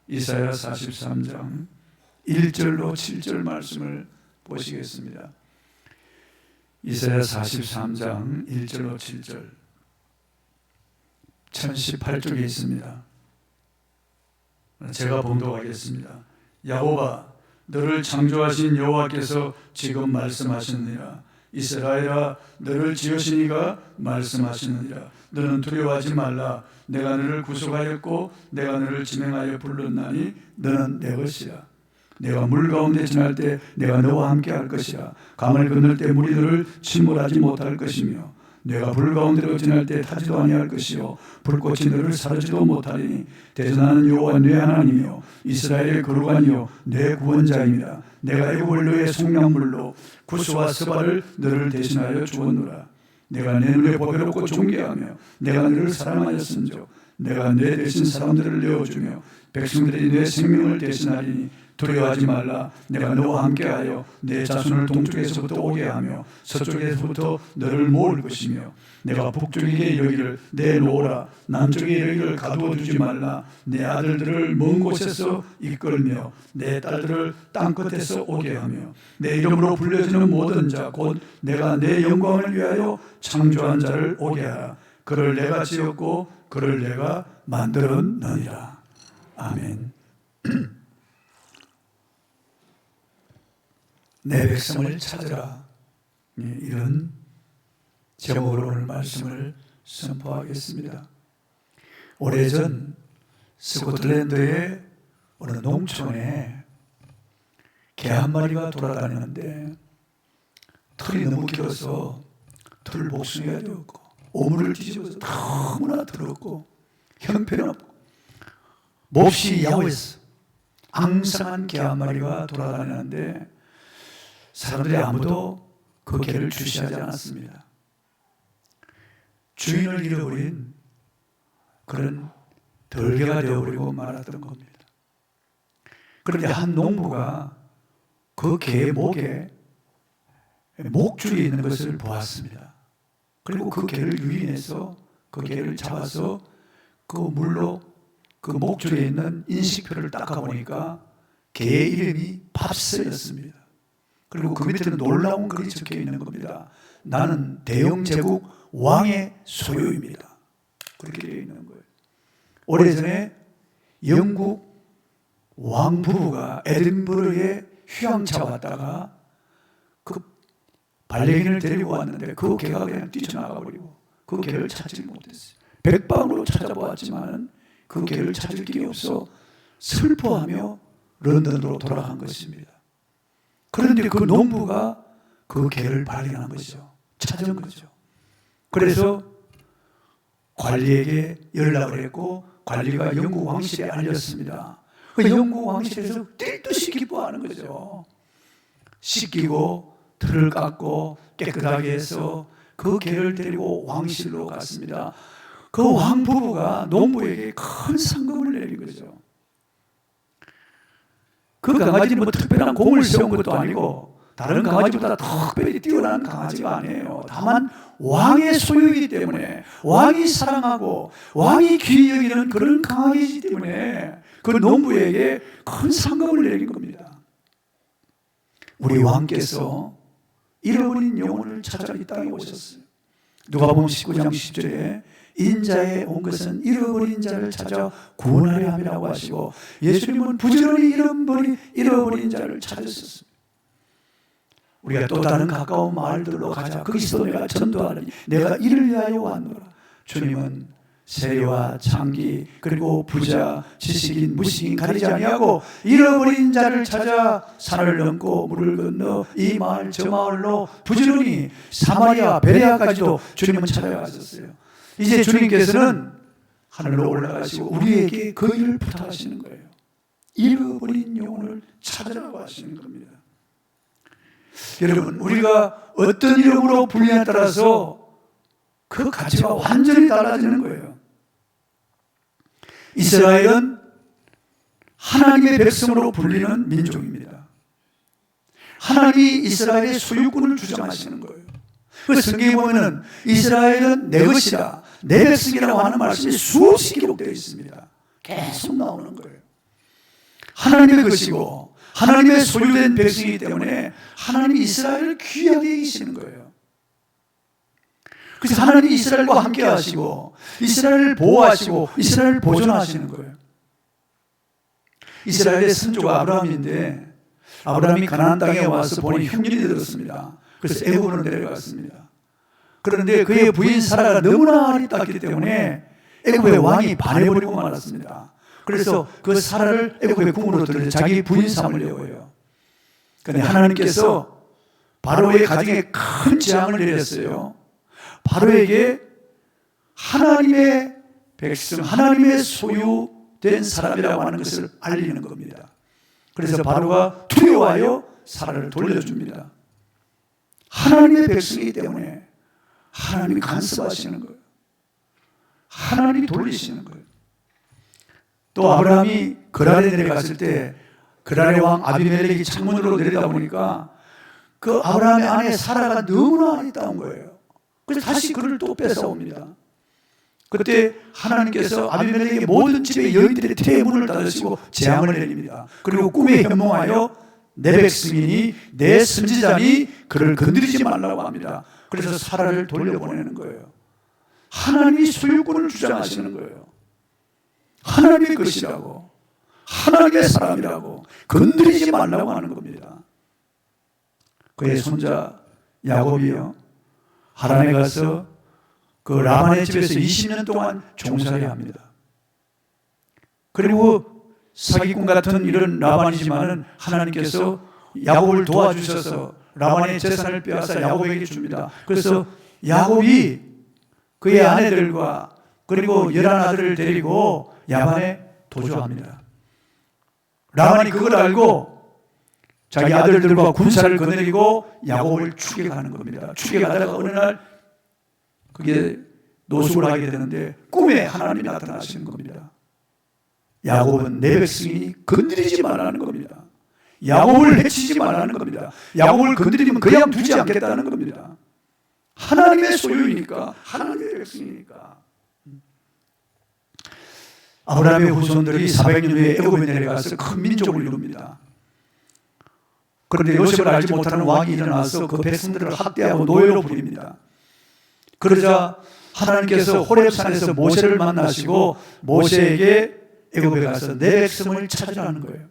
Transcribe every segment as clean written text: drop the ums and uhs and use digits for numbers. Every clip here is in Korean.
이사야 43장 1절로 7절 말씀을 보시겠습니다. 이사야 43장 1절로 7절 1018쪽에 있습니다. 제가 봉독하겠습니다. 야곱아, 너를 창조하신 여호와께서 지금 말씀하시느니라. 이스라엘아, 너를 지으시니가 말씀하시느니라. 너는 두려워하지 말라. 내가 너를 구속하였고 내가 너를 지명하여 불렀나니 너는 내 것이라. 내가 물 가운데 지날 때 내가 너와 함께 할 것이라. 강을 건널 때 물이 너를 침몰하지 못할 것이며 내가 불 가운데로 지날 때 타지도 아니할 것이요 불꽃이 너를 사르지도 못하리니 대전하는 여호와 내 하나님이요 이스라엘의 거룩하니요 내 구원자입니다. 내가 애굽을 너의 속량물로 구스와 스바를 너를 대신하여 주었노라. 내가 내 눈에 보배롭고 존귀하며 내가 너를 사랑하였은즉 내가 내 대신 사람들을 내어주며 백성들이 내 생명을 대신하리니 두려워하지 말라. 내가 너와 함께하여 내 자손을 동쪽에서부터 오게 하며 서쪽에서부터 너를 모을 것이며 내가 북쪽에 이르기를 내놓으라. 남쪽에 이르기를 가두어 두지 말라. 내 아들들을 먼 곳에서 이끌며 내 딸들을 땅끝에서 오게 하며 내 이름으로 불려지는 모든 자 곧 내가 내 영광을 위하여 창조한 자를 오게 하라. 그를 내가 지었고 그를 내가 만들었느니라. 아멘. 내 백성을 찾으라. 이런 제목으로 오늘 말씀을 선포하겠습니다. 오래전 스코틀랜드의 어느 농촌에 개 한 마리가 돌아다니는데 털이 너무 길어서 털을 복숭이가 되었고 오물을 뒤집어서 너무나 더럽고 형편없고 몹시 야오했어. 앙상한 개 한 마리가 돌아다니는데 사람들이 아무도 그 개를 주시하지 않았습니다. 주인을 잃어버린 그런 덜개가 되어버리고 말았던 겁니다. 그런데 한 농부가 그 개의 목에 목줄이 있는 것을 보았습니다. 그리고 그 개를 유인해서 그 개를 잡아서 그 물로 그 목줄에 있는 인식표를 닦아보니까 개의 이름이 팝스였습니다. 그리고 그 밑에는 놀라운 글이 적혀 있는 겁니다. 나는 대영제국 왕의 소유입니다. 그렇게 되어 있는 거예요. 오래전에 영국 왕 부부가 에든버러에 휴양차 왔다가 그 반려견을 데리고 왔는데 그 개가 그냥 뛰쳐나가 버리고 그 개를 찾지 못했어요. 백방으로 찾아보았지만 그 개를 찾을 길이 없어 슬퍼하며 런던으로 돌아간 것입니다. 그런데 그 농부가 그 개를 발견한 거죠. 찾은 거죠. 그래서 관리에게 연락을 했고 관리가 영국 왕실에 알렸습니다. 그 영국 왕실에서 뛸듯이 기뻐하는 거죠. 씻기고 털을 깎고 깨끗하게 해서 그 개를 데리고 왕실로 갔습니다. 그 왕 부부가 농부에게 큰 상금을 내린 거죠. 그 강아지는 뭐 특별한 공을 세운 것도 아니고 다른 강아지보다 특별히 뛰어난 강아지가 아니에요. 다만 왕의 소유이기 때문에 왕이 사랑하고 왕이 귀히 여기는 그런 강아지이기 때문에 그 농부에게 큰 상금을 내린 겁니다. 우리 왕께서 잃어버린 영혼을 찾아 이 땅에 오셨어요. 누가복음 19장 10절에 인자에 온 것은 잃어버린 자를 찾아 구원하려 함이라고 하시고 예수님은 부지런히 잃어버린 자를 찾으셨습니다. 우리가 또 다른 가까운 마을들로 가자. 거기서도 내가 전도하느니 내가 이를 위하여 왔노라. 주님은 세리와 창기 그리고 부자 지식인 무식인 가리지 아니하고 잃어버린 자를 찾아 산을 넘고 물을 건너 이 마을 저 마을로 부지런히 사마리아 베레아까지도 주님은 찾아가셨어요. 이제 주님께서는 하늘로 올라가시고 우리에게 그 일을 부탁하시는 거예요. 잃어버린 영혼을 찾으라고 하시는 겁니다. 여러분, 우리가 어떤 이름으로 불리냐에 따라서 그 가치가 완전히 달라지는 거예요. 이스라엘은 하나님의 백성으로 불리는 민족입니다. 하나님이 이스라엘의 소유권을 주장하시는 거예요. 그 성경에 보면은 이스라엘은 내 것이라, 내 백성이라고 하는 말씀이 수없이 기록되어 있습니다. 계속 나오는 거예요. 하나님의 것이고 하나님의 소유된 백성이기 때문에 하나님이 이스라엘을 귀하게 여기시는 거예요. 그래서 하나님이 이스라엘과 함께 하시고 이스라엘을 보호하시고 이스라엘을 보존하시는 거예요. 이스라엘의 선조가 아브라함인데 아브라함이 가나안 땅에 와서 보니 흉년이 들었습니다. 그래서 애굽으로 내려갔습니다. 그런데 그의 부인 사라가 너무나 아리따웠기 때문에 애굽의 왕이 반해버리고 말았습니다. 그래서 그 사라를 애굽의 궁으로 들여 자기 부인 삼으려고 해요. 그런데 하나님께서 바로의 가정에 큰 재앙을 내렸어요. 바로에게 하나님의 백성, 하나님의 소유된 사람이라고 하는 것을 알리는 겁니다. 그래서 바로가 두려워하여 사라를 돌려줍니다. 하나님의 백성이기 때문에 하나님이 간섭하시는 거예요. 하나님이 돌리시는 거예요. 또 아브라함이 그랄에 내려갔을 때 그랄의 왕 아비멜렉이 창문으로 내려다보니까 그 아브라함의 아내 사라가 너무나 아리따운 거예요. 그래서 다시 그를 또 뺏어옵니다. 그때 하나님께서 아비멜렉의 모든 집의 여인들의 태문을 닫으시고 재앙을 내립니다. 그리고 꿈에 현몽하여 내 백성이니 내 선지자니 그를 건드리지 말라고 합니다. 그래서 사라를 돌려보내는 거예요. 하나님이 소유권을 주장하시는 거예요. 하나님의 것이라고, 하나님의 사람이라고 건드리지 말라고 하는 겁니다. 그의 손자 야곱이요, 하란에 가서 그 라반의 집에서 20년 동안 종살이 합니다. 그리고 사기꾼 같은 이런 라반이지만은 하나님께서 야곱을 도와주셔서 라반의 재산을 빼앗아 야곱에게 줍니다. 그래서 야곱이 그의 아내들과 그리고 11아들을 데리고 야반에 도주합니다. 라반이 그걸 알고 자기 아들들과 군사를 거느리고 야곱을 추격하는 겁니다. 추격하다가 어느 날 그게 노숙을 하게 되는데 꿈에 하나님이 나타나시는 겁니다. 야곱은 내 백성이 건드리지 말라는 겁니다. 야곱을 해치지 말라는 겁니다. 야곱을 건드리면 그냥 두지 않겠다는 겁니다. 하나님의 소유이니까, 하나님의 백성이니까. 아브라함의 후손들이 400년 후에 애굽에 내려가서 큰 민족을 이룹니다. 그런데 요셉을 알지 못하는 왕이 일어나서 그 백성들을 학대하고 노예로 부립니다. 그러자 하나님께서 호렙산에서 모세를 만나시고 모세에게 애굽에 가서 내 백성을 찾으라는 거예요.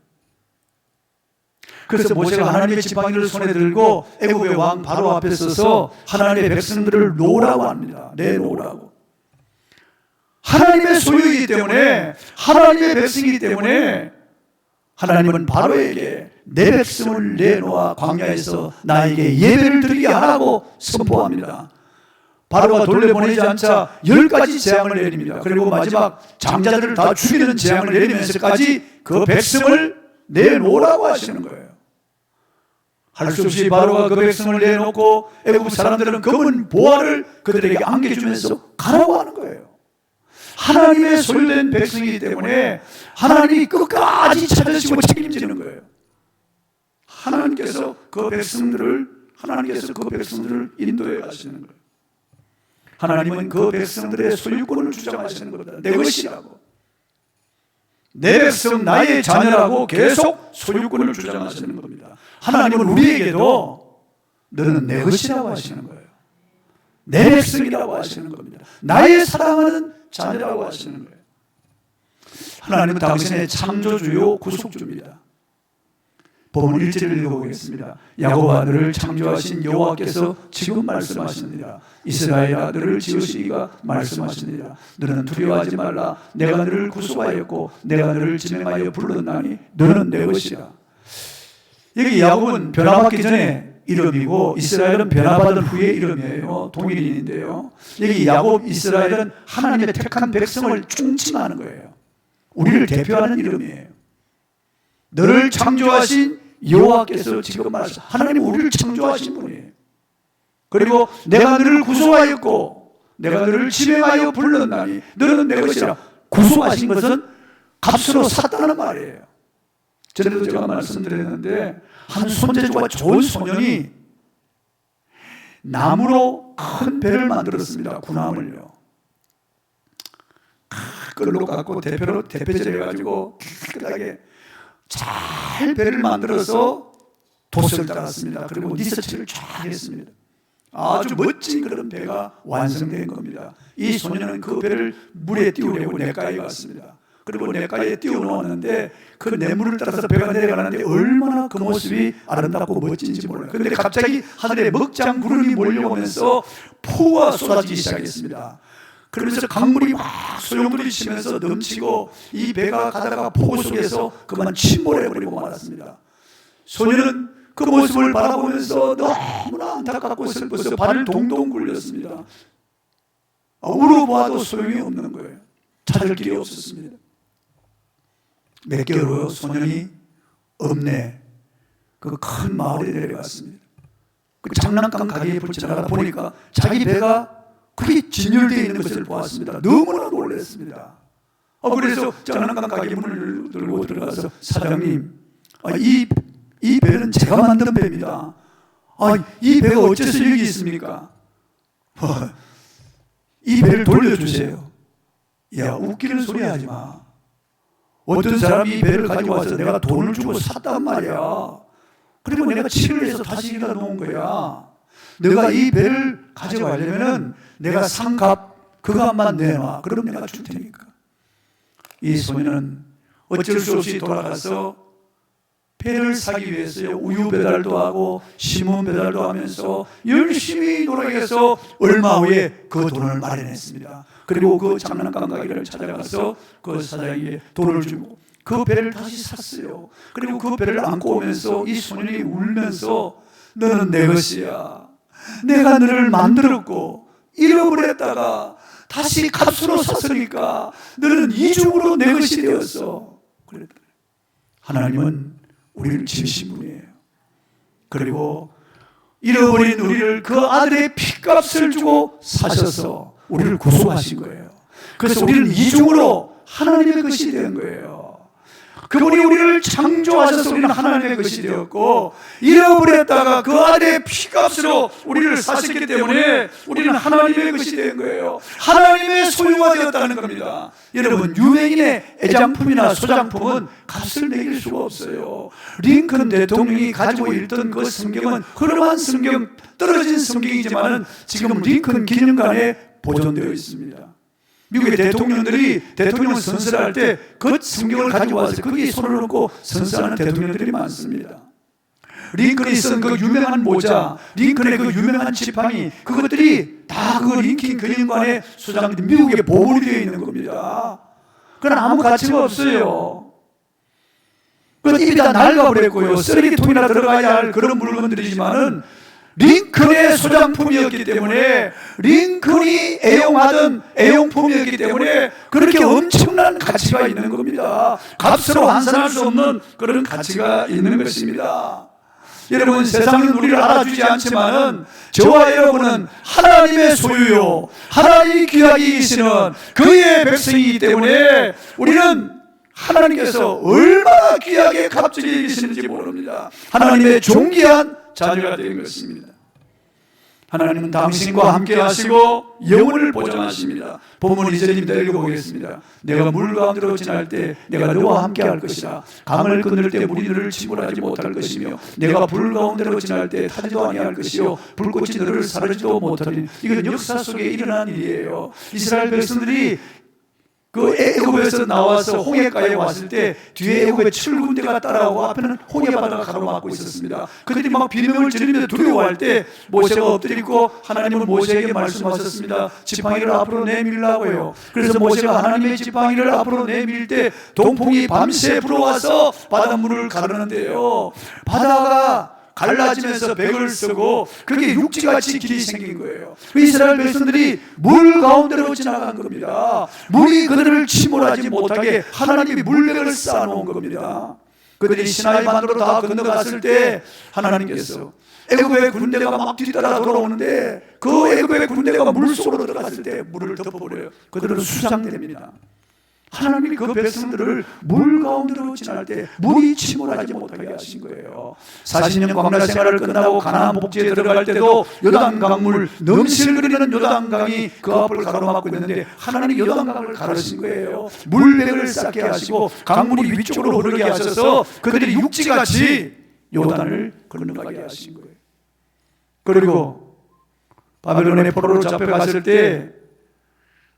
그래서 모세가 하나님의 지팡이를 손에 들고 애굽의 왕 바로 앞에 서서 하나님의 백성들을 놓으라고 합니다. 내놓으라고. 하나님의 소유이기 때문에, 하나님의 백성이기 때문에 하나님은 바로에게 내 백성을 내놓아 광야에서 나에게 예배를 드리게 하라고 선포합니다. 바로가 돌려보내지 않자 10가지 재앙을 내립니다. 그리고 마지막 장자들을 다 죽이는 재앙을 내리면서까지 그 백성을 내놓으라고 하시는 거예요. 할 수 없이 바로가 그 백성을 내놓고 애굽 사람들은 검은 보화를 그들에게 안겨주면서 가라고 하는 거예요. 하나님의 소유된 백성이기 때문에 하나님이 끝까지 찾으시고 책임지는 거예요. 하나님께서 그 백성들을 인도해 가시는 거예요. 하나님은 그 백성들의 소유권을 주장하시는 겁니다. 내 것이라고. 내 백성, 나의 자녀라고 계속 소유권을 주장하시는 겁니다. 하나님은 우리에게도 너는 내 것이라고 하시는 거예요. 내 백성이라고 하시는 겁니다. 나의 사랑하는 자녀라고 하시는 거예요. 하나님은 당신의 창조주요 구속주입니다. 본문 1절을 읽어보겠습니다. 야곱아 너를 창조하신 여호와께서 지금 말씀하시느니라. 이스라엘아 너를 지으시기가 말씀하시느니라. 너는 두려워하지 말라. 내가 너를 구속하였고 내가 너를 지명하여 불렀나니 너는 내 것이라. 여기 야곱은 변화받기 전에 이름이고 이스라엘은 변화받은 후의 이름이에요. 동일인인데요. 여기 야곱 이스라엘은 하나님의 택한 백성을 중칭하는 거예요. 우리를 대표하는 이름이에요. 너를 창조하신 여호와께서 지금 말씀, 하나님 우리를 창조하신 분이에요. 그리고 내가 너를 구속하였고 내가 너를 지명하여 불렀나니 너는 내 것이라. 구속하신 것은 값으로 샀다는 말이에요. 전에도 제가 말씀드렸는데 한 손재주가 좋은 소년이 나무로 큰 배를 만들었습니다. 구나물요. 끌로 갖고 대패질 해가지고 깨끗하게 잘 배를 만들어서 돛을 달았습니다. 그리고 니스처리를 쫙 했습니다. 아주 멋진 그런 배가 완성된 겁니다. 이 소년은 그 배를 물에 띄우려고 냇가에 갔습니다. 그리고 냇가에 띄워놓았는데 그 냇물을 따라서 배가 내려가는데 얼마나 그 모습이 아름답고 멋진지 몰라요. 그런데 갑자기 하늘에 먹장 구름이 몰려오면서 폭우가 쏟아지기 시작했습니다. 그러면서 강물이 막 소용돌이 치면서 넘치고 이 배가 가다가 폭우 속에서 그만 침몰해버리고 말았습니다. 소년은 그 모습을 바라보면서 너무나 안타깝고 슬퍼서 발을 동동 굴렸습니다. 울어봐도 소용이 없는 거예요. 찾을 길이 없었습니다. 몇 개월 후 소년이 읍내 그 큰 마을에 내려갔습니다. 그 장난감 가게에 지나가다 보니까 자기 배가 그게 진열되어 있는 것을 보았습니다. 너무나 놀랐습니다. 그래서 장난감 가게 문을 들고 들어가서 사장님, 이 배는 제가 만든 배입니다. 이 배가 어째서 여기 있습니까? 이 배를 돌려주세요. 야, 웃기는 소리 하지 마. 어떤 사람이 이 배를 가지고 와서 내가 돈을 주고 샀단 말이야. 그리고 내가 칠을 해서 다시 여기다 놓은 거야. 너가 이 배를 가져가려면은 내가 산 값, 그 값만 내놔. 그럼 내가 줄 테니까. 이 소년은 어쩔 수 없이 돌아가서 배를 사기 위해서요, 우유 배달도 하고 신문 배달도 하면서 열심히 노력해서 얼마 후에 그 돈을 마련했습니다. 그리고 그 장난감 가게를 찾아가서 그 사장에게 돈을 주고 그 배를 다시 샀어요. 그리고 그 배를 안고 오면서 이 소년이 울면서 너는 내 것이야. 내가 너를 만들었고 잃어버렸다가 다시 값으로 샀으니까 너는 이중으로 내 것이 되었어. 그랬더니 하나님은 우리를 지으신 분이에요. 그리고 잃어버린 우리를 그 아들의 피값을 주고 사셔서 우리를 구속하신 거예요. 그래서 우리는 이중으로 하나님의 것이 된 거예요. 그분이 우리를 창조하셔서 우리는 하나님의 것이 되었고, 잃어버렸다가 그 아들의 피값으로 우리를 사셨기 때문에 우리는 하나님의 것이 된 거예요. 하나님의 소유가 되었다는 겁니다. 여러분, 유명인의 애장품이나 소장품은 값을 매길 수가 없어요. 링컨 대통령이 가지고 있던 그 성경은 흐름한 성경, 떨어진 성경이지만 지금 링컨 기념관에 보존되어 있습니다. 미국의 대통령들이 대통령 선서할 때 그 성경을 가지고 와서 거기에 손을 얹고 선서하는 대통령들이 많습니다. 링컨이 쓴 그 유명한 모자, 링컨의 그 유명한 지팡이, 그것들이 다 그 링컨 기념관에 소장된 미국의 보물이 되어 있는 겁니다. 그건 아무 가치가 없어요. 그 입이 다 낡아버렸고요. 쓰레기통이나 들어가야 할 그런 물건들이지만은 링컨의 소장품이었기 때문에, 링컨이 애용하던 애용품이었기 때문에 그렇게 엄청난 가치가 있는 겁니다. 값으로 환산할 수 없는 그런 가치가 있는 것입니다. 여러분, 세상은 우리를 알아주지 않지만은 저와 여러분은 하나님의 소유요, 하나님이 귀하게 여기시는 그의 백성이기 때문에 우리는 하나님께서 얼마나 귀하게 값지게 여기시는지 모릅니다. 하나님의 존귀한 자녀가 된 것입니다. 하나님은 당신과 함께 하시고 영혼을 보존하십니다. 본문 2절입니다. 읽어보겠습니다. 내가 물 가운데로 지날 때 내가 너와 함께 할 것이라. 강을 건널 때 물이 너를 침몰하지 못할 것이며 내가 불 가운데로 지날 때 타지도 아니할 것이요 불꽃이 너를 사르지도 못하리니. 이건 역사 속에 일어난 일이에요. 이스라엘 백성들이 그 애굽에서 나와서 홍해가에 왔을 때 뒤에 애굽의 철군대가 따라오고 앞에는 홍해바다가 가로막고 있었습니다. 그들이 막 비명을 지르며 두려워할 때 모세가 엎드리고 하나님은 모세에게 말씀하셨습니다. 지팡이를 앞으로 내밀라고요. 그래서 모세가 하나님의 지팡이를 앞으로 내밀 때 동풍이 밤새 불어와서 바닷물을 가르는데요, 바다가 갈라지면서 백을 쓰고 그게 육지같이 길이 생긴 거예요. 이스라엘 백성들이 물 가운데로 지나간 겁니다. 물이 그들을 침몰하지 못하게 하나님이 물백을 쌓아놓은 겁니다. 그들이 시나이 반도로 다 건너갔을 때 하나님께서 애굽의 군대가 막 뒤따라 돌아오는데 그 애굽의 군대가 물속으로 들어갔을 때 물을 덮어버려요. 그들은 수상됩니다. 하나님이 그 백성들을 물 가운데로 지날 때 물이 침몰하지 못하게 하신 거예요. 40년 광야 생활을 끝나고 가나안 복지에 들어갈 때도 요단강물 넘실거리는 요단강이 그 앞을 가로막고 있는데 하나님이 요단강을 가르신 거예요. 물백을 쌓게 하시고 강물이 위쪽으로 흐르게 하셔서 그들이 육지같이 요단을 건너가게 하신 거예요. 그리고 바벨론의 포로로 잡혀갔을 때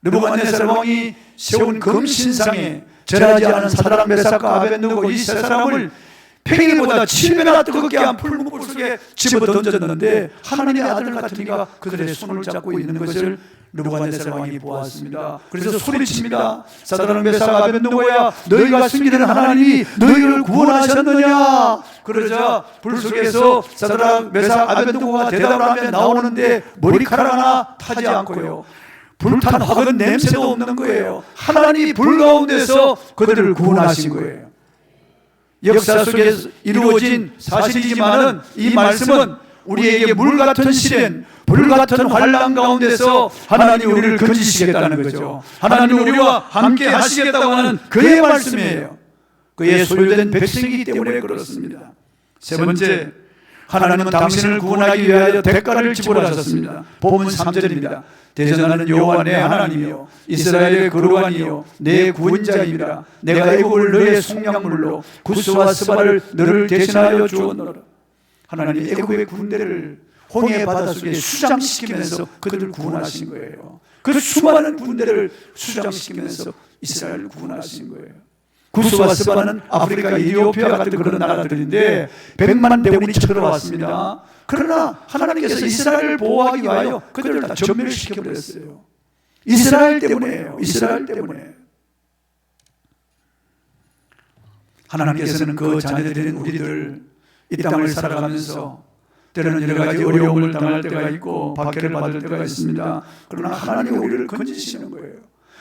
느부갓네살 왕이 세운 금신상에 절하지 않은 사드락 메삭과 아벳느고 이 세 사람을 팽이보다 7배나 뜨겁게 한 풀무불 속에 집어 던졌는데 하나님의 아들 같은 이가 그들의 손을 잡고 있는 것을 느부갓네살 왕이 보았습니다. 그래서 소리칩니다. 사드락 메삭 아벳느고야, 너희가 숨기는 하나님이 너희를 구원하셨느냐? 그러자 불 속에서 사드락 메삭 아벳느고가 대답을 하며 나오는데 머리카락 하나 타지 않고요, 불탄 화근 냄새도 없는 거예요. 하나님이 불 가운데서 그들을 구원하신 거예요. 역사 속에 이루어진 사실이지만은 이 말씀은 우리에게 물 같은 시련, 불 같은 환난 가운데서 하나님 우리를 건지시겠다는 거죠. 하나님 우리와 함께 하시겠다고 하는 그의 말씀이에요. 그의 소유된 백성이기 때문에 그렇습니다. 세 번째, 하나님은 당신을 구원하기 위하여 대가를 지불하셨습니다. 본문 3절입니다. 대전하는 여호와 내 하나님이요 이스라엘의 거룩한이요 내 구원자입니다. 내가 애굽을 너의 속량물로 구스와 스바를 너를 대신하여 주었노라. 하나님이 애굽의 군대를 홍해 바닷속에 수장시키면서 그들을 구원하신 거예요. 그 수많은 군대를 수장시키면서 이스라엘을 구원하신 거예요. 구스와 스바는 아프리카 에티오피아 같은 그런 나라들인데 100만 대군이 쳐들어왔습니다. 그러나 하나님께서 이스라엘을 보호하기 위하여 그들을 다 전멸시켜버렸어요. 이스라엘 때문에요. 이스라엘 때문에. 하나님께서는 그 자녀들인 우리들 이 땅을 살아가면서 때로는 여러 가지 어려움을 당할 때가 있고 박해를 받을 때가 있습니다. 그러나 하나님이 우리를 건지시는 거예요.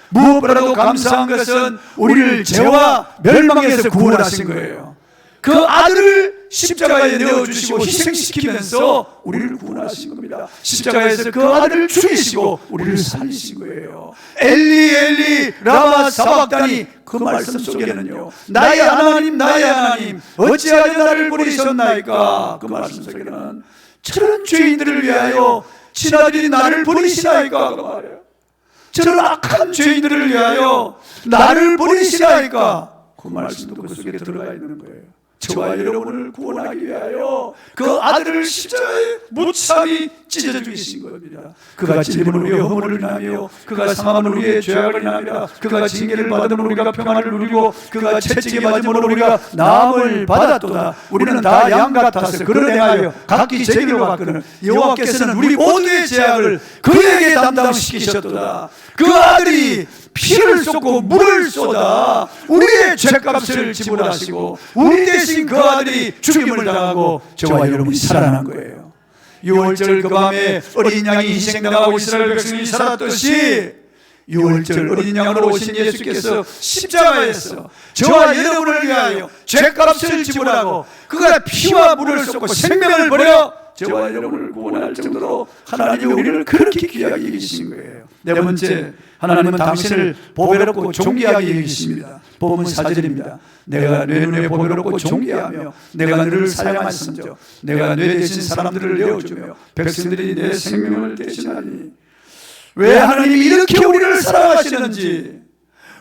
무엇보다도 감사한 것은 우리를 죄와 멸망에서 구원하신 거예요. 그 아들을 십자가에 내어주시고 희생시키면서 우리를 구원하신 겁니다. 십자가에서 그 아들을 죽이시고 우리를 살리신 거예요. 엘리 엘리 라마 사박다니, 그 말씀 속에는요, 나의 하나님 나의 하나님 어찌하여 나를 버리셨나이까, 그 말씀 속에는 저런 죄인들을 위하여 친아들이 나를 버리시나이까 그 말이에요. 저런 악한 죄인들을 위하여 나를 버리시나이까, 그 말씀도 그 속에 들어가 있는 거예요. 저와 여러분을 구원하기 위하여 그 아들을 십자가에 무참히 찢어 죽이신 겁니다. 그가 찔림은 우리의 허물을 인하며 그가 상함은 우리의 죄악을 인하며 그가 징계를 받음은 우리가 평안을 누리고 그가 채찍에 맞음으로 우리가 나음을 받았도다. 우리는 다 양 같아서 그를 행하여 각기 제 길로 갔거늘 여호와께서는 우리 모두의 죄악을 그에게 담당시키셨도다. 그 아들이 피를 쏟고 물을 쏟아 우리의 죄값을 지불하시고 우리 대신 그 아들이 죽임을 당하고 저와 여러분이 살아난 거예요. 6월절 그 밤에 어린 양이 희생당하고 이스라엘 백성이 살았듯이 6월절 어린 양으로 오신 예수께서 십자가에서 저와 여러분을 위하여 죄값을 지불하고 그가 피와 물을 쏟고 생명을 버려 저와 여러분을 구원할 정도로 하나님이 우리를 그렇게 귀하게 여기신 거예요. 네 번째, 하나님은 당신을 보배롭고 존귀하게 여기십니다. 본문 4절입니다. 내가 내 눈에 보배롭고 존귀하며 내가 너를 사랑하시며 내가 내 대신 사람들을 내어주며 백성들이 내 생명을 대신하니. 왜 하나님이 이렇게 우리를 사랑하시는지,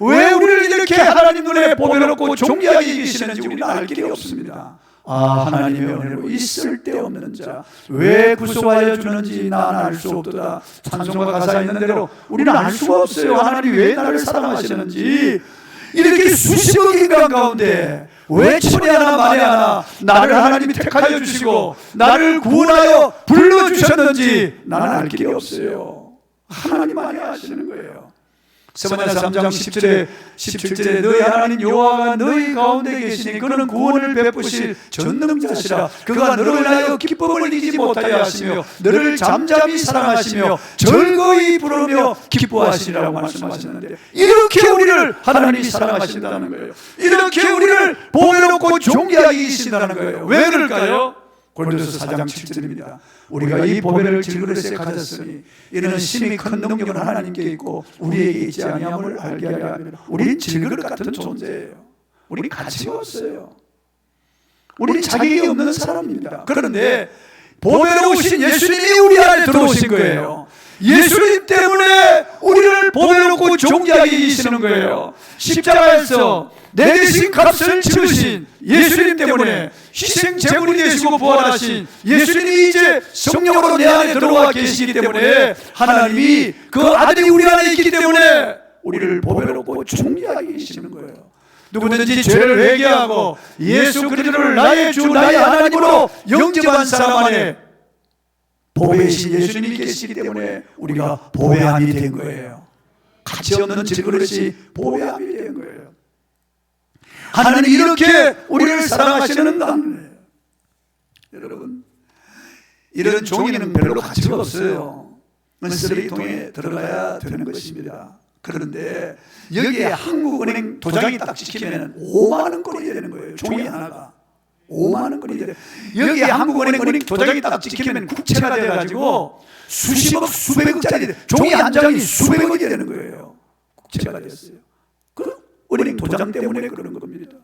왜 우리를 이렇게 하나님 눈에 보배롭고 존귀하게 여기시는지 우리는 알 길이 없습니다. 하나님의 은혜로 있을 데 없는 자 왜 구속하여 주는지 나는 알 수 없도다. 찬송가 가사에 있는 대로 우리는 알 수가 없어요. 하나님이 왜 나를 사랑하시는지. 이렇게 수십억 인간 가운데 왜 천에 하나 만에 하나 나를 하나님이 택하여 주시고 나를 구원하여 불러주셨는지 나는 알 길이 없어요. 하나님만이 아시는 거예요. 스가랴서 3장 17절에 너희 하나님 여호와가 너희 가운데 계시니 그는 구원을 베푸실 전능자시라. 그가 너를 위하여 기쁨을 잊지 못하게 하시며 너를 잠잠히 사랑하시며 즐거이 부르며 기뻐하시리라고 말씀하셨는데, 이렇게 우리를 하나님이 사랑하신다는 거예요. 이렇게 우리를 보배롭고 존귀하게 계신다는 거예요. 왜 그럴까요? 고린도서 4장 7절입니다. 우리가 이 보배를 질그릇에 가졌으니 이는 심히 큰 능력은 하나님께 있고 우리에게 있지 아니함을 알게 하려 함이라. 우리는 질그릇 같은 존재예요. 우리는 가치가 없어요. 우리는 자격이 없는 사람입니다. 그런데 보배로 오신 예수님이 우리 안에 들어오신 거예요. 예수님 때문에 우리를 보배롭고 존귀하게 이기시는 거예요. 십자가에서 내 대신 값을 치르신 예수님 때문에 희생 제물이 되시고 부활하신 예수님이 이제 성령으로 내 안에 들어와 계시기 때문에 하나님이 그 아들이 우리 안에 있기 때문에 우리를 보배롭고 존귀하게 이기시는 거예요. 누구든지 죄를 회개하고 예수 그리스도를 나의 주 나의 하나님으로 영접한 사람 안에 보배이신 예수님이 계시기 때문에 우리가 보배함이 된 거예요. 가치 없는 질그릇이 보배함이 된 거예요. 하나님이 이렇게 우리를 사랑하시는 하나님이에요. 여러분, 이런 종이는 별로 가치가 없어요. 쓰레기통에 들어가야 되는 것입니다. 그런데 여기에 한국은행 도장이 딱 찍히면 5만 원권이 되는 거예요. 종이 하나가 5만 원권이 돼요. 여기에 한국은행 도장이 딱 찍히면 국채가 돼가지고 수십억 수백억짜리 종이 한 장이 수백억이 되는 거예요. 국채가 됐어요. 그 은행 도장 때문에 그런 겁니다.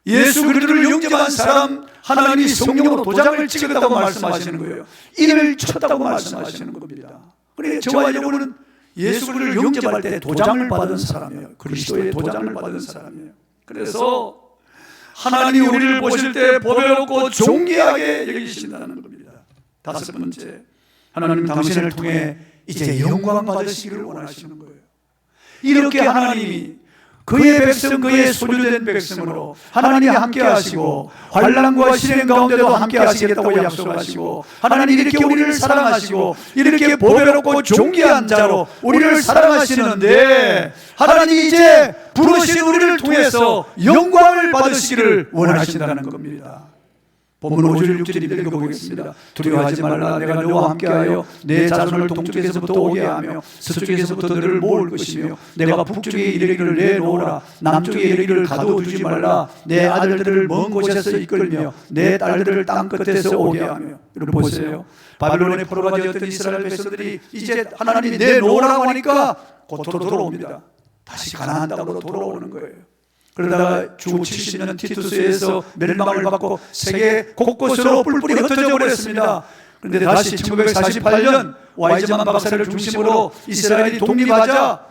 예수 그리스도를 영접한 사람 하나님이 성령으로 도장을 찍었다고 말씀하시는 거예요. 이를 쳤다고 말씀하시는 겁니다. 그래 저와 여러분은 예수 그리스도를 영접할 때 도장을 받은 사람이에요. 그리스도의 도장을 받은 사람이에요. 그래서 하나님이 우리를 보실 때 보배롭고 존귀하게 여기신다는 겁니다. 다섯 번째, 하나님 당신을 통해 이제 영광 받으시기를 원하시는 거예요. 이렇게 하나님이 그의 백성, 그의 소유된 백성으로 하나님이 함께 하시고 환난과 시련 가운데도 함께 하시겠다고 약속하시고 하나님이 이렇게 우리를 사랑하시고 이렇게 보배롭고 존귀한 자로 우리를 사랑하시는데 하나님이 이제 부르신 우리를 통해서 영광을 받으시기를 원하신다는 겁니다. 본문 5절 6절을 읽어보겠습니다. 두려워하지 말라. 내가 너와 함께하여 내 자손을 동쪽에서부터 오게 하며 서쪽에서부터 너를 모을 것이며 내가 북쪽에 이르기를 내놓으라. 남쪽에 이르기를 가둬두지 말라. 내 아들들을 먼 곳에서 이끌며 내 딸들을 땅 끝에서 오게 하며. 여러분 보세요. 바빌론의 포로가 되었던 이스라엘 백성들이 이제 하나님이 내놓으라고 하니까 곧으로 돌아옵니다. 다시 가나안 땅으로 돌아오는 거예요. 그러다가 주 70년 티투스에서 멸망을 받고 세계 곳곳으로 뿔뿔이 흩어져 버렸습니다. 그런데 다시 1948년 와이즈만 박사를 중심으로 이스라엘이 독립하자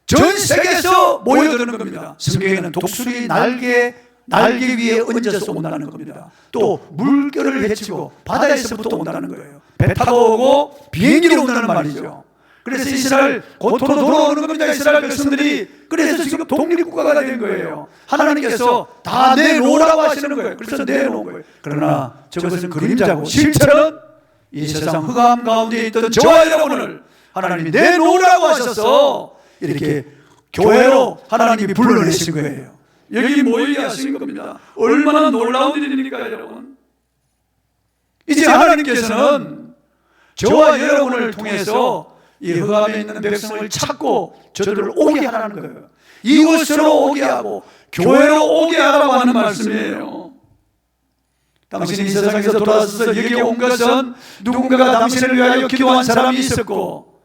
전 세계에서 모여드는 겁니다. 성경에는 독수리 날개 위에 얹어서 온다는 겁니다. 또 물결을 헤치고 바다에서부터 온다는 거예요. 배 타고 오고 비행기로 온다는 말이죠. 그래서 이스라엘 고토로 돌아오는 겁니다. 이스라엘 백성들이. 그래서 지금 독립국가가 된 거예요. 하나님께서 다 내놓으라고 하시는 거예요. 그래서 내놓은 거예요. 그러나 저것은 그림자고 실체는 이 세상 흑암 가운데 있던 저와 여러분을 하나님이 내놓으라고 하셔서 이렇게 교회로 하나님이 불러내신 거예요. 여기 모이게 하신 겁니다. 얼마나 놀라운 일입니까 여러분. 이제 하나님께서는 저와 여러분을 통해서 이 흑암에 있는 백성을 찾고 저들을 오게 하라는 거예요. 이곳으로 오게 하고 교회로 오게 하라고 하는 말씀이에요. 당신이 이 세상에서 돌아와서 여기 온 것은 누군가가 당신을 위하여 기도한 사람이 있었고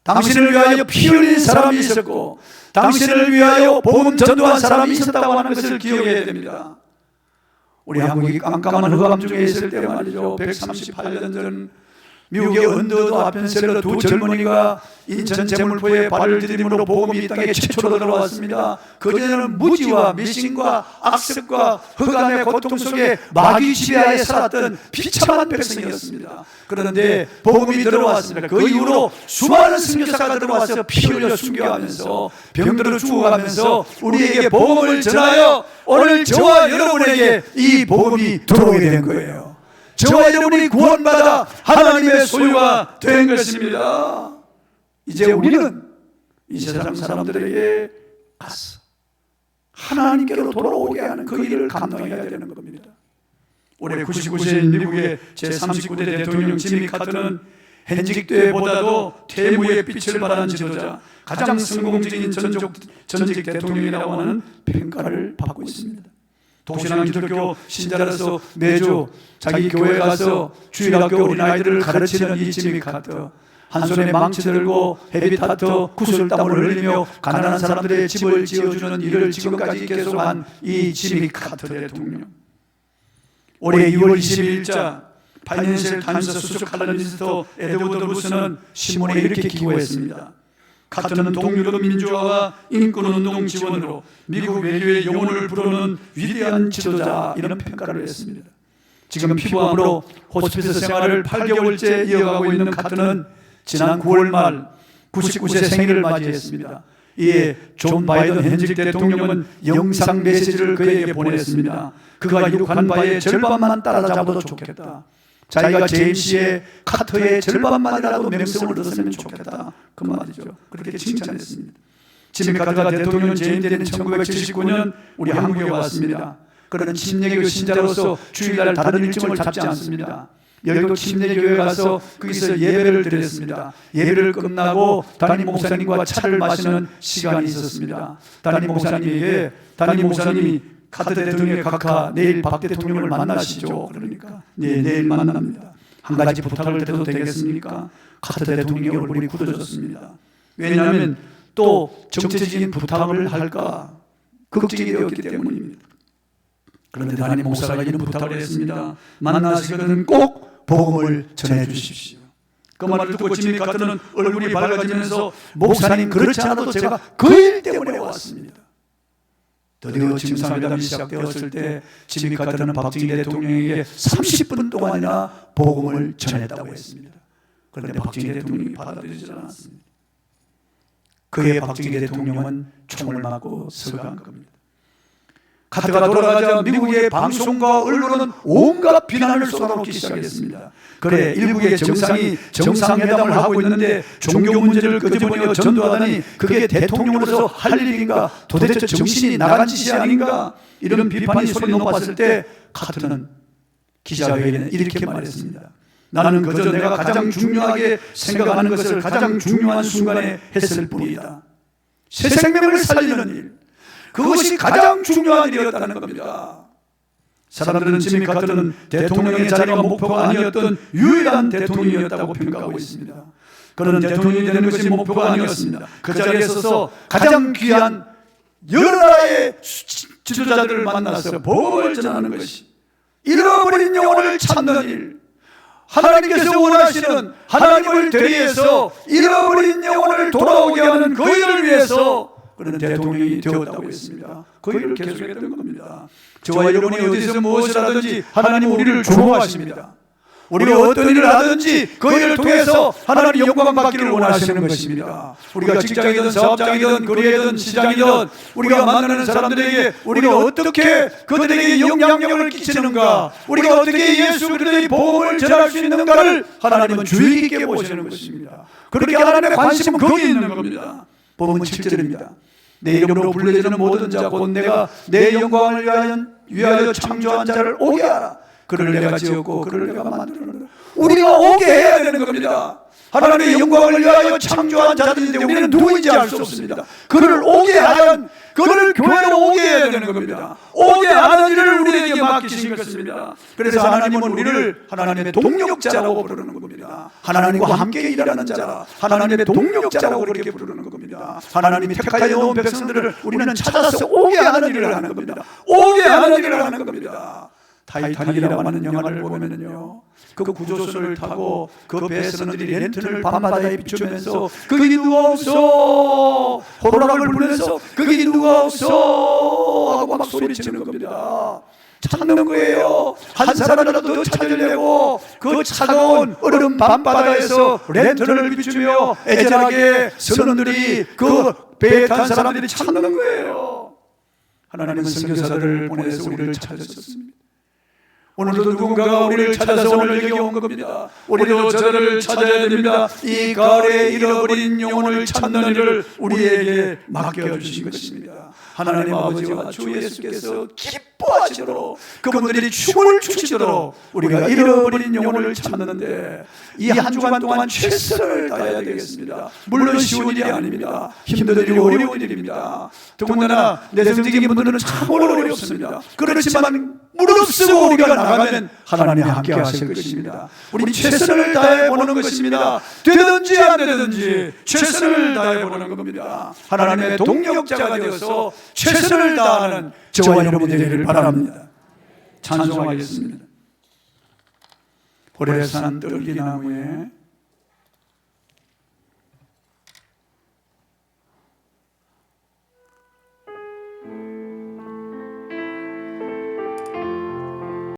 당신을 위하여 피 흘린 사람이 있었고 당신을 위하여 복음 전도한 사람이 있었다고 하는 것을 기억해야 됩니다. 우리 한국이 깜깜한 흑암 중에 있을 때 말이죠. 138년 전 미국의 언더도 아펜셀러 두 젊은이가 인천 제물포에 발을 디딤으로 복음이 이 땅에 최초로 들어왔습니다. 그전에는 무지와 미신과 악습과 흑암의 고통 속에 마귀 지배하에 살았던 비참한 백성이었습니다. 그런데 복음이 들어왔습니다. 그 이후로 수많은 선교사가 들어와서 피 흘려 순교하면서 병들어 죽어가면서 우리에게 복음을 전하여 오늘 저와 여러분에게 이 복음이 들어오게 된 거예요. 저와 여러분이 구원받아 하나님의 소유가 된 것입니다. 이제 우리는 이 세상 사람들에게 가서 하나님께로 돌아오게 하는 그 일을 감당해야 되는 겁니다. 올해 99세인 미국의 제39대 대통령 지미 카터는 hen직 때보다도 퇴무의 빛을 발한 지도자, 가장 성공적인 전직 대통령이라고 하는 평가를 받고 있습니다. 독실한 기독교 신자로서 매주 자기 교회 가서 주일학교 어린아이들을 가르치는 이 지미 카터, 한 손에 망치 들고 헤비타터 구슬땀을 흘리며 가난한 사람들의 집을 지어주는 일을 지금까지 계속한 이 지미 카터 대통령, 올해 2월 22일자 파이낸셜 타임스 수석 칼럼니스트 에드워드 루스는 신문에 이렇게 기고했습니다. 카터는 동유럽 민주화와 인권운동 지원으로 미국 외교의 영혼을 부르는 위대한 지도자, 이런 평가를 했습니다. 지금 피부암으로 호스피스 생활을 8개월째 이어가고 있는 카터는 지난 9월 말 99세 생일을 맞이했습니다. 이에 존 바이든 현직 대통령은 영상 메시지를 그에게 보냈습니다. 그가 이룩한 바의 절반만 따라잡아도 좋겠다. 자기가 제임스의 카터의 절반만이라도 명성을 얻었으면 좋겠다, 그 말이죠. 그렇게 칭찬했습니다. 지미 카터가 대통령 재임되는 1979년 우리 한국에 왔습니다. 그는 침례교 신자로서 주일날 다른 일정을 잡지 않습니다. 여의도 침례교회에 가서 거기서 예배를 드렸습니다. 예배를 끝나고 담임 목사님과 차를 마시는 시간이 있었습니다. 담임 목사님이 카터 대통령의 각하, 내일 박 대통령을 만나시죠. 그러니까 내일 만납니다. 한 가지 부탁을 드려도 되겠습니까? 카터 대통령의 얼굴이 굳어졌습니다. 왜냐하면 또 정치적인 부탁을 할까 걱정이 되었기 때문입니다. 그런데 담임 목사가 이런 부탁을 했습니다. 만나시거든 꼭 복음을 전해 주십시오. 그 말을 듣고 지미 카터는 얼굴이 밝아지면서 목사님, 그렇지 않아도 제가 그 일 때문에 왔습니다. 드디어 증상회담이 시작되었을 때 지미 카터는 박정희 대통령에게 30분 동안이나 복음을 전했다고 했습니다. 그런데 박정희 대통령이 받아들이지 않았습니다. 그의 박정희 대통령은 총을 맞고 서거한 겁니다. 카터가 돌아가자 미국의 방송과 언론은 온갖 비난을 쏟아놓기 시작했습니다. 그래, 일국의 정상이 정상회담을 하고 있는데 종교 문제를 끄집어내어 전도하다니 그게 대통령으로서 할 일인가? 도대체 정신이 나간 짓이 아닌가? 이런 비판이 소리 높았을 때 카터는 기자회견에 이렇게 말했습니다. 나는 그저 내가 가장 중요하게 생각하는 것을 가장 중요한 순간에 했을 뿐이다. 새 생명을 살리는 일, 그것이 가장 중요한 일이었다는 겁니다. 사람들은 지미 카터는 대통령의 자리가 목표가 아니었던 유일한 대통령이었다고 평가하고 있습니다. 그는 대통령이 되는 것이 목표가 아니었습니다. 그 자리에 서서 가장 귀한 여러 나라의 지도자들을 만나서 복음을 전하는 것이, 잃어버린 영혼을 찾는 일, 하나님께서 원하시는 하나님을 대리해서 잃어버린 영혼을 돌아오게 하는 그 일을 위해서 그런 대통령이 되었다고 했습니다. 그 일을 계속했던 겁니다. 저와 여러분이 어디서 무엇을 하든지 하나님은 우리를 주목하십니다. 우리가 어떤 일을 하든지 그 일을 통해서 하나님 영광 받기를 원하시는 것입니다. 우리가 직장이든 사업장이든 거리에든 시장이든 우리가 만나는 사람들에게 우리가 어떻게 그들에게 영향력을 끼치는가, 우리가 어떻게 예수 그리스도의 복음을 전할 수 있는가를 하나님은 주의 깊게 보시는 것입니다. 그렇게 하나님의 관심은 거기에 있는 겁니다. 본문 7절입니다. 내 이름으로 불려지는 모든 자 곧 내가 내 영광을 위하여 창조한 자를 오게 하라. 그를 내가 지었고 그를 내가 만들었노라. 우리가 오게 해야 되는 겁니다. 하나님의 영광을 위하여 창조한 자들인데 우리는 누구인지 알 수 없습니다. 그를 오게 하면 그를 교회로 오게 해야 되는 겁니다. 오게 하는 일을 우리에게 맡기신 것입니다. 그래서 하나님은 우리를 하나님의 동력자라고 부르는 겁니다. 하나님과 함께 일하는 자라, 하나님의 동력자라고 그렇게 부르는 겁니다. 하나님이 택하여 놓은 백성들을 우리는 찾아서 오게 하는 일을 하는 겁니다. 오게 하는 일을 하는 겁니다. 타이타닉이라고 하는 영화를 보면요, 그 구조선을 타고 그 배선원들이 랜턴을 밤바다에 비추면서 거기 누가 없어 호루라기를 불면서 거기 누가 없어 하고 막 소리치는 겁니다. 찾는 거예요. 한 사람이라도 더 찾으려고 그 차가운 얼음 밤바다에서 랜턴을 비추며 애절하게 선원들이 그 배에 탄 사람들이 찾는 거예요. 하나님은 선교사들을 보내서 우리를 찾으셨습니다. 오늘도 누군가가 우리를 찾아서 오늘 여기 온 겁니다. 우리도 저를 찾아야 됩니다. 이 가을에 잃어버린 영혼을 찾는 일을 우리에게 맡겨주신 것입니다. 하나님 아버지와 주 예수께서 기뻐하시도록 그분들이 춤을 추시도록 우리가 잃어버린 영혼을 찾는데 이 한 주간 동안 최선을 다해야 되겠습니다. 물론 쉬운 일이 아닙니다. 힘든 일이 어려운 일입니다. 더군다나 내성적인 분들은 참으로 어렵습니다. 그렇지만 무릅쓰고 우리가 나가면 하나님이 함께 하실 것입니다. 우리 최선을 다해 보는 것입니다. 되든지 안 되든지 최선을 다해 보는 겁니다. 하나님의 동력자가 되어서 최선을 다하는 저와 여러분이 되기를 바랍니다. 찬송하겠습니다. 보레산 떨기나무에